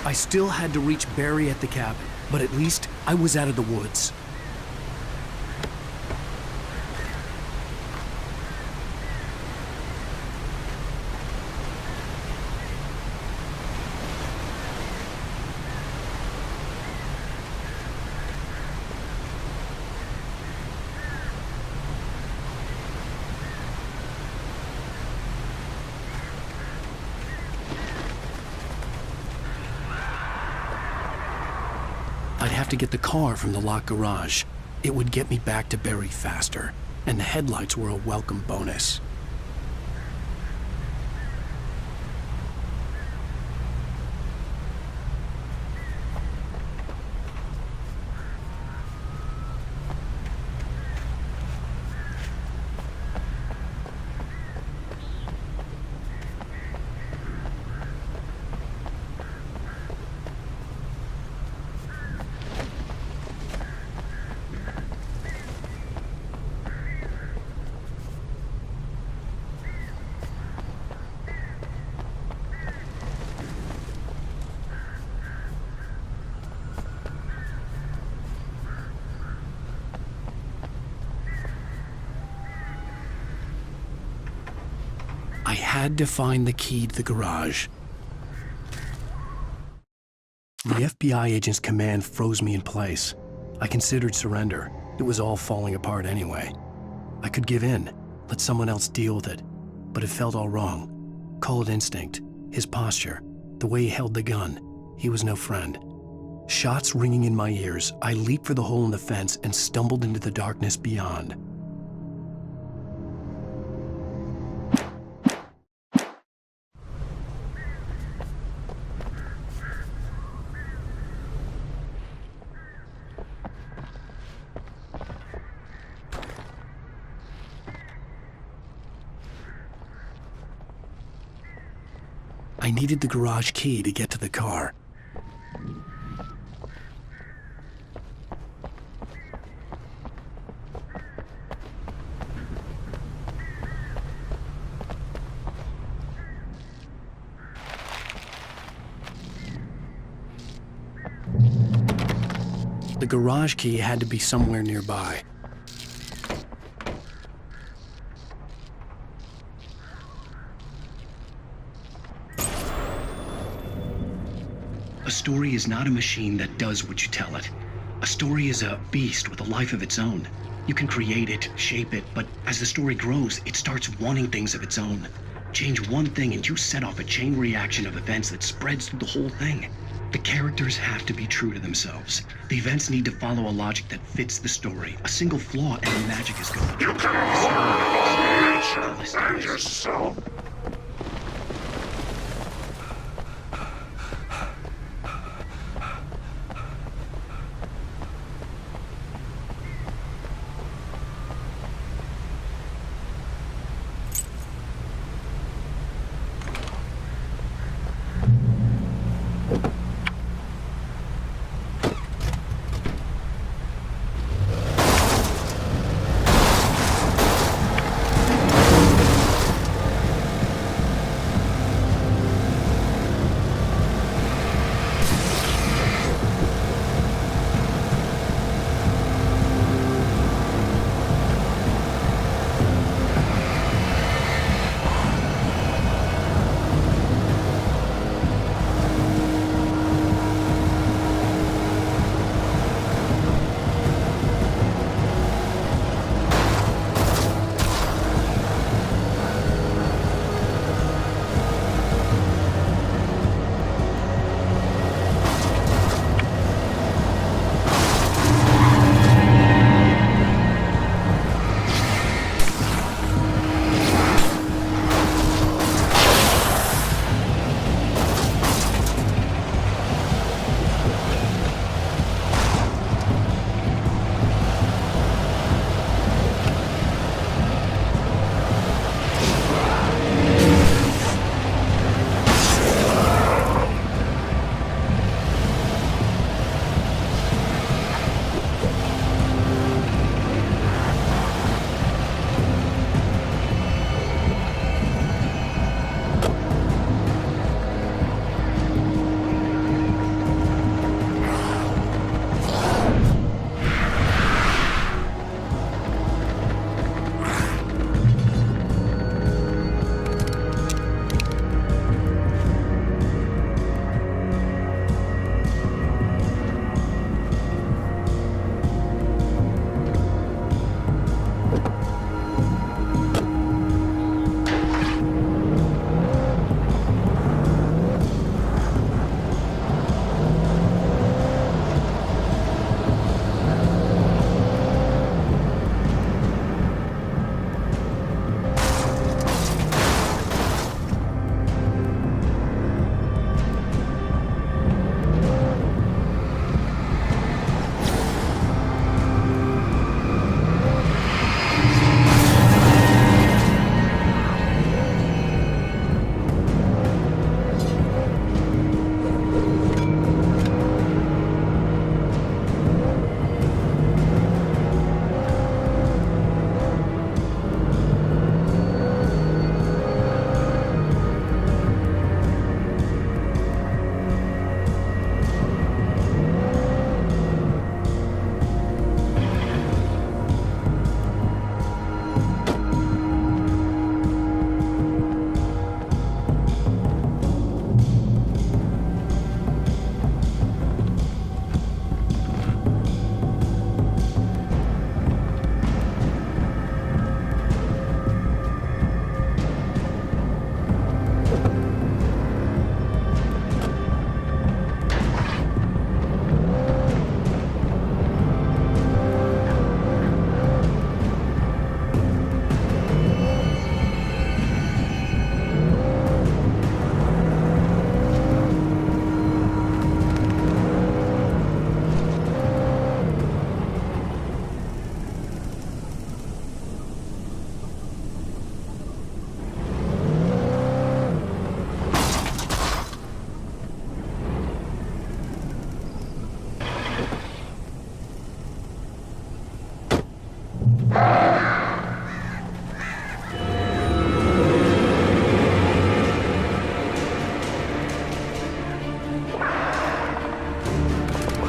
I still had to reach Barry at the cabin, but at least I was out of the woods. I'd have to get the car from the locked garage. It would get me back to Barry faster, and the headlights were a welcome bonus. I had to find the key to the garage. The FBI agent's command froze me in place. I considered surrender. It was all falling apart anyway. I could give in, let someone else deal with it, but it felt all wrong. Call it instinct, his posture, the way he held the gun. He was no friend. Shots ringing in my ears, I leaped for the hole in the fence and stumbled into the darkness beyond. I needed the garage key to get to the car. The garage key had to be somewhere nearby. A story is not a machine that does what you tell it. A story is a beast with a life of its own. You can create it, shape it, but as the story grows, it starts wanting things of its own. Change one thing and you set off a chain reaction of events that spreads through the whole thing. The characters have to be true to themselves. The events need to follow a logic that fits the story. A single flaw and the magic is gone. You can hold nature and yourself.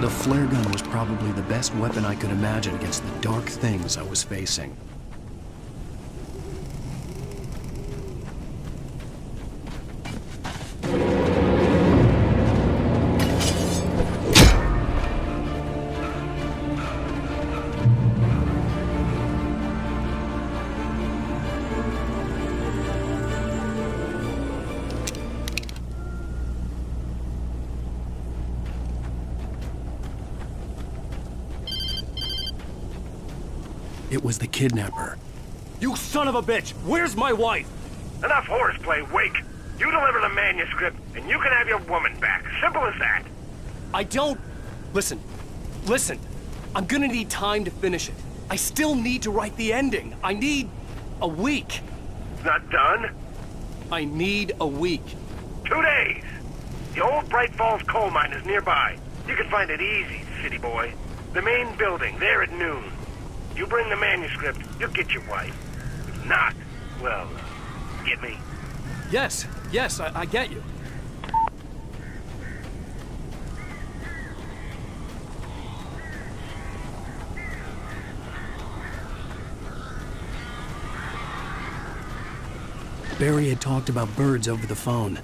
The flare gun was probably the best weapon I could imagine against the dark things I was facing. It was the kidnapper. You son of a bitch! Where's my wife? Enough horseplay, Wake. You deliver the manuscript, and you can have your woman back. Simple as that. I don't... Listen. I'm gonna need time to finish it. I still need to write the ending. I need... a week. It's not done. I need a week. 2 days. The old Bright Falls coal mine is nearby. You can find it easy, city boy. The main building, there at noon. You bring the manuscript, you'll get your wife. If not, well, get me? Yes, I get you. Barry had talked about birds over the phone.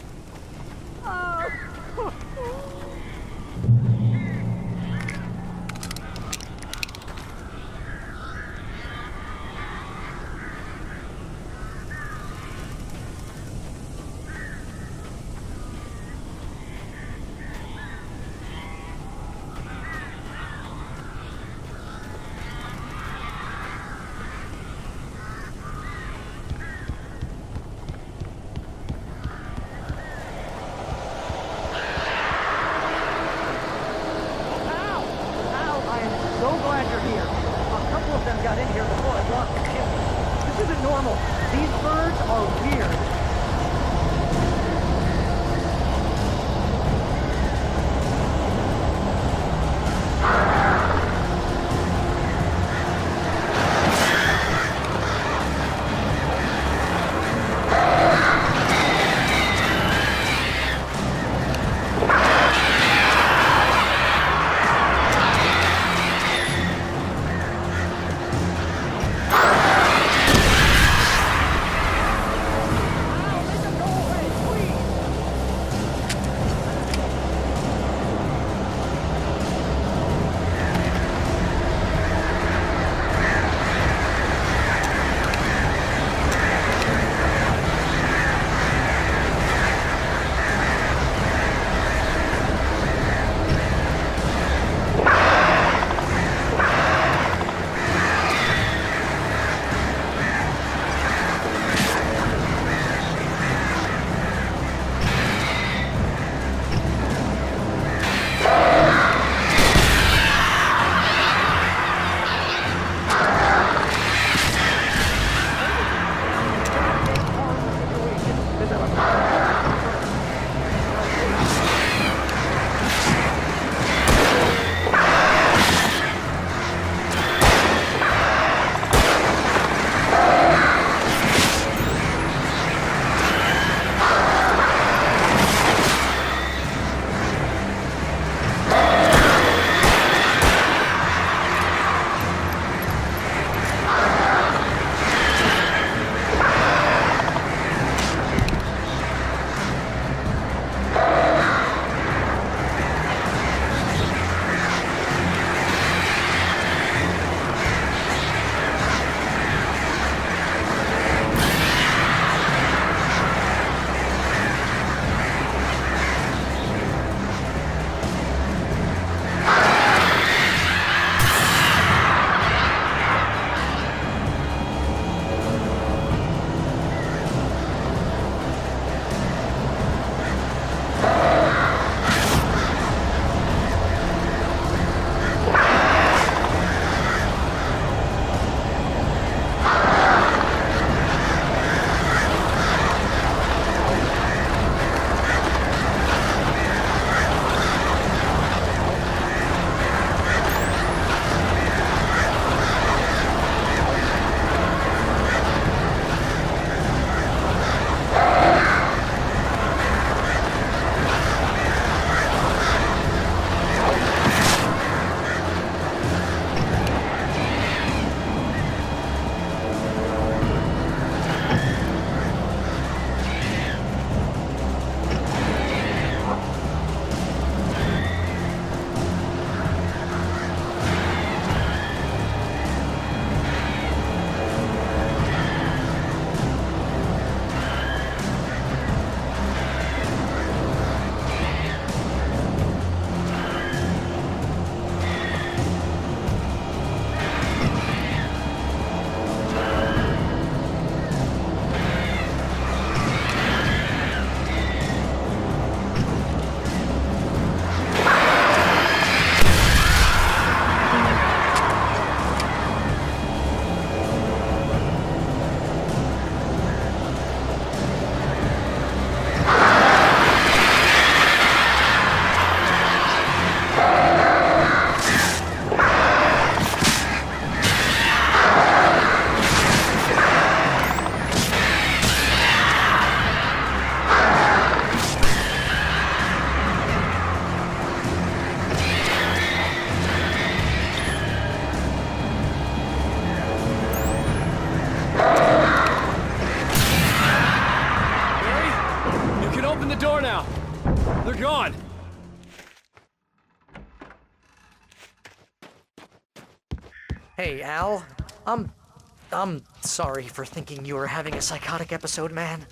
Hey, Al. I'm sorry for thinking you were having a psychotic episode, man.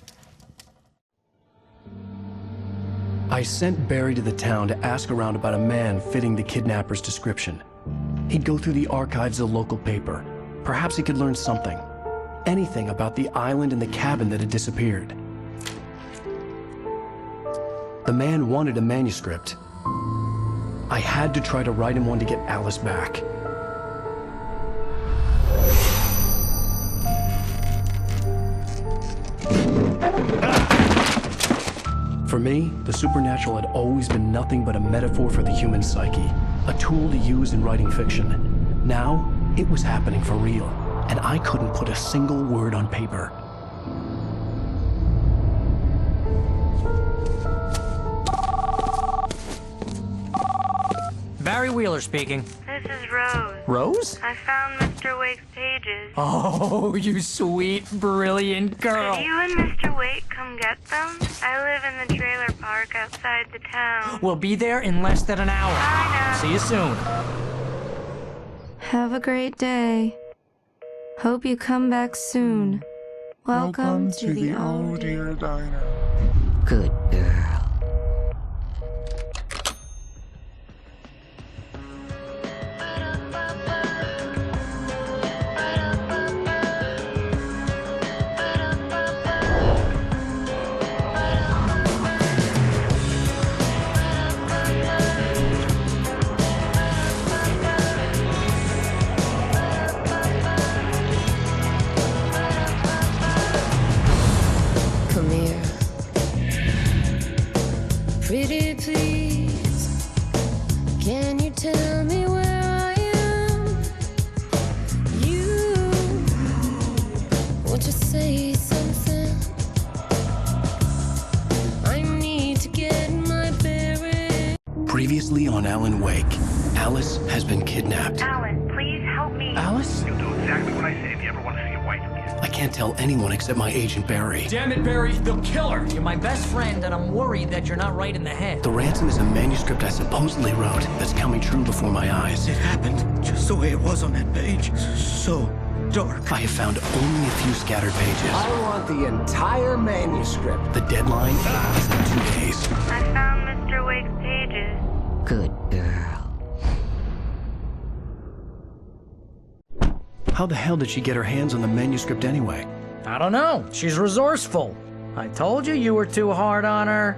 I sent Barry to the town to ask around about a man fitting the kidnapper's description. He'd go through the archives of the local paper. Perhaps he could learn something. Anything about the island and the cabin that had disappeared. The man wanted a manuscript. I had to try to write him one to get Alice back. For me, the supernatural had always been nothing but a metaphor for the human psyche, a tool to use in writing fiction. Now, it was happening for real, and I couldn't put a single word on paper. Barry Wheeler speaking. This is Rose. Rose? I found Mr. Wake's pages. Oh, you sweet, brilliant girl. Could you and Mr. Wake come get them? I live in the trailer park outside the town. We'll be there in less than an hour. I know. See you soon. Have a great day. Hope you come back soon. Welcome to the Oh Dear Diner. Good girl. Come here. Pretty please, can you tell me where I am? You want to say something? I need to get my bearings. Previously on Alan Wake, Alice has been kidnapped. Alan, please help me. Alice? You'll do exactly what I say if you ever want to see your wife again. I can't tell anyone except my agent Barry. Damn it, Barry, they'll kill her! You're my best friend, and I'm worried that you're not right in the head. The ransom is a manuscript I supposedly wrote that's coming true before my eyes. It happened just the way it was on that page. So dark. I have found only a few scattered pages. I want the entire manuscript. The deadline is in 2 days. I found Mr. Wake's pages. Good girl. How the hell did she get her hands on the manuscript anyway? I don't know. She's resourceful. I told you were too hard on her.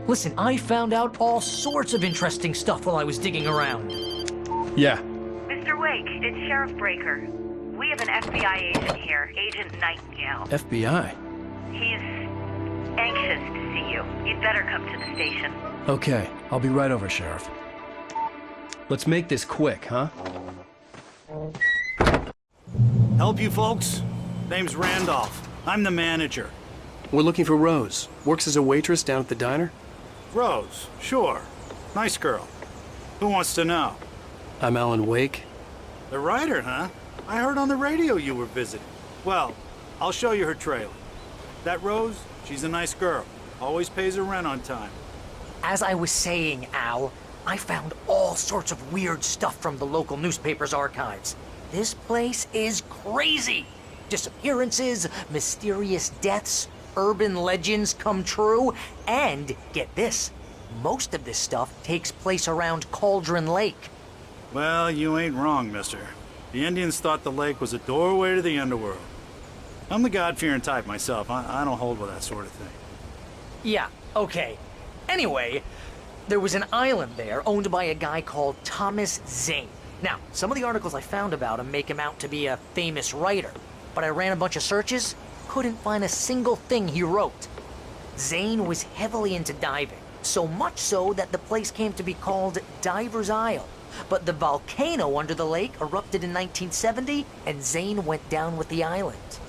Listen, I found out all sorts of interesting stuff while I was digging around. Yeah. Mr. Wake, it's Sheriff Breaker. We have an FBI agent here, Agent Nightingale. FBI? He's anxious to see you. You'd better come to the station. Okay, I'll be right over, Sheriff. Let's make this quick, huh? Help you folks? Name's Randolph. I'm the manager. We're looking for Rose. Works as a waitress down at the diner. Rose, sure. Nice girl. Who wants to know? I'm Alan Wake. The writer, huh? I heard on the radio you were visiting. Well, I'll show you her trailer. That Rose, she's a nice girl. Always pays her rent on time. As I was saying, Al, I found all sorts of weird stuff from the local newspaper's archives. This place is crazy. Disappearances, mysterious deaths, urban legends come true, and get this, most of this stuff takes place around Cauldron Lake. Well, you ain't wrong, mister. The Indians thought the lake was a doorway to the underworld. I'm the God-fearing type myself. I don't hold with that sort of thing. Yeah, okay. Anyway, there was an island there owned by a guy called Thomas Zane. Now, some of the articles I found about him make him out to be a famous writer, but I ran a bunch of searches, couldn't find a single thing he wrote. Zane was heavily into diving, so much so that the place came to be called Diver's Isle. But the volcano under the lake erupted in 1970, and Zane went down with the island.